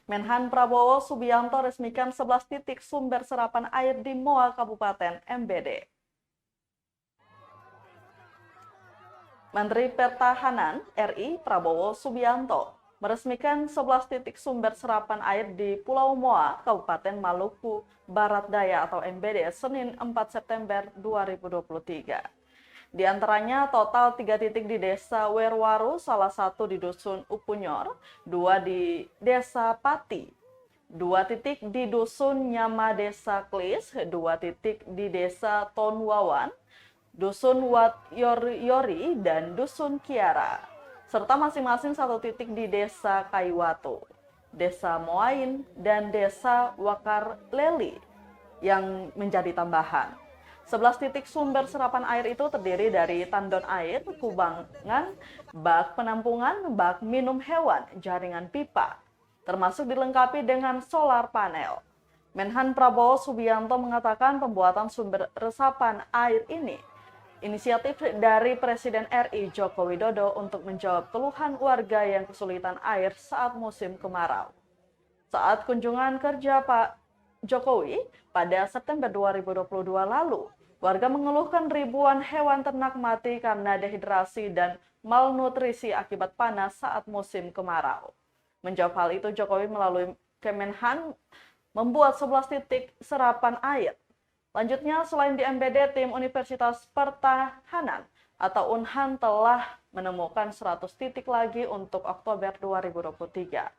Menhan Prabowo Subianto resmikan 11 titik sumber serapan air di MOA Kabupaten MBD. Menteri Pertahanan RI Prabowo Subianto meresmikan 11 titik sumber serapan air di Pulau Moa, Kabupaten Maluku Barat Daya atau MBD, Senin 4 September 2023. Di antaranya total 3 titik di Desa Werwaru, salah satu di Dusun Upunyor, 2 di Desa Pati, 2 titik di Dusun Nyama Desa Klis, 2 titik di Desa Tonwawan, Dusun Wat Yori, dan Dusun Kiara, serta masing-masing 1 titik di Desa Kaiwatu, Desa Moain, dan Desa Wakar Leli yang menjadi tambahan. 11 titik sumber serapan air itu terdiri dari tandon air, kubangan, bak penampungan, bak minum hewan, jaringan pipa, termasuk dilengkapi dengan solar panel. Menhan Prabowo Subianto mengatakan pembuatan sumber resapan air ini inisiatif dari Presiden RI Joko Widodo untuk menjawab keluhan warga yang kesulitan air saat musim kemarau. Saat kunjungan kerja Pak Jokowi pada September 2022 lalu, warga mengeluhkan ribuan hewan ternak mati karena dehidrasi dan malnutrisi akibat panas saat musim kemarau. Menjawab hal itu, Jokowi melalui Kemenhan membuat 11 titik serapan air. Lanjutnya, selain di MBD, tim Universitas Pertahanan atau UNHAN telah menemukan 100 titik lagi untuk Oktober 2023.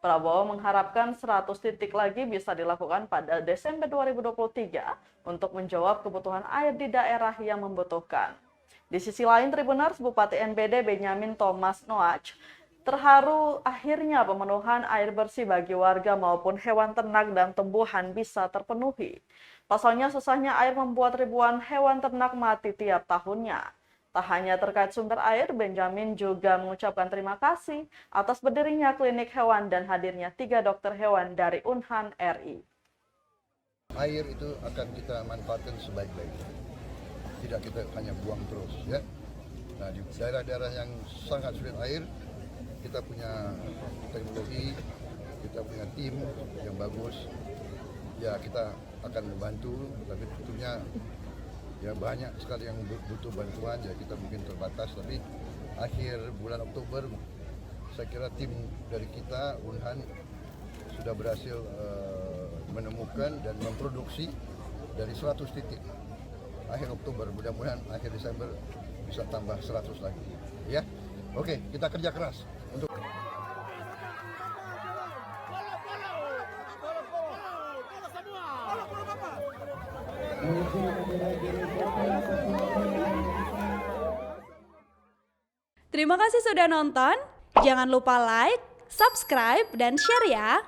Prabowo mengharapkan 100 titik lagi bisa dilakukan pada Desember 2023 untuk menjawab kebutuhan air di daerah yang membutuhkan. Di sisi lain, Tribuners Bupati NBD Benyamin Thomas Noach terharu akhirnya pemenuhan air bersih bagi warga maupun hewan ternak dan tumbuhan bisa terpenuhi. Pasalnya, susahnya air membuat ribuan hewan ternak mati tiap tahunnya. Tak hanya terkait sumber air, Benjamin juga mengucapkan terima kasih atas berdirinya klinik hewan dan hadirnya 3 dokter hewan dari UNHAN RI. Air itu akan kita manfaatkan sebaik-baiknya. Tidak kita hanya buang terus, ya. Nah, di daerah-daerah yang sangat sulit air, kita punya teknologi, kita punya tim yang bagus. Ya, kita akan membantu, tapi tentunya ya banyak sekali yang butuh bantuan, ya kita mungkin terbatas, tapi akhir bulan Oktober saya kira tim dari kita UNHAN sudah berhasil menemukan dan memproduksi dari 100 titik. Akhir Oktober, mudah-mudahan akhir Desember bisa tambah 100 lagi. Ya, oke, kita kerja keras untuk. Terima kasih sudah nonton. Jangan lupa like, subscribe, dan share ya.